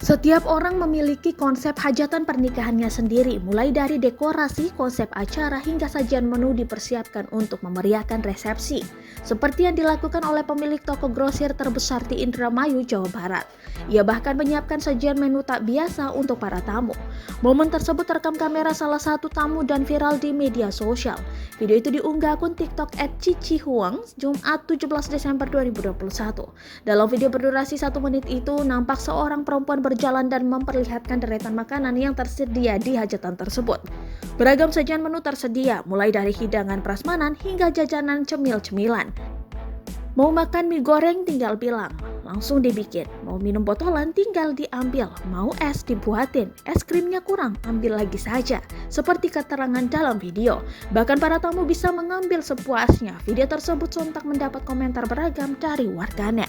Setiap orang memiliki konsep hajatan pernikahannya sendiri, mulai dari dekorasi, konsep acara, hingga sajian menu dipersiapkan untuk memeriahkan resepsi. Seperti yang dilakukan oleh pemilik toko grosir terbesar di Indramayu, Jawa Barat. Ia bahkan menyiapkan sajian menu tak biasa untuk para tamu. Momen tersebut terekam kamera salah satu tamu dan viral di media sosial. Video itu diunggah akun TikTok @cicihuang Jumat 17 Desember 2021. Dalam video berdurasi 1 menit itu, nampak seorang perempuan berjalan dan memperlihatkan deretan makanan yang tersedia di hajatan tersebut. Beragam sajian menu tersedia, mulai dari hidangan prasmanan hingga jajanan cemil-cemilan. Mau makan mie goreng tinggal bilang, langsung dibikin. Mau minum botolan tinggal diambil. Mau es dibuatin. Es krimnya kurang, ambil lagi saja. Seperti keterangan dalam video. Bahkan para tamu bisa mengambil sepuasnya. Video tersebut sontak mendapat komentar beragam dari warganet.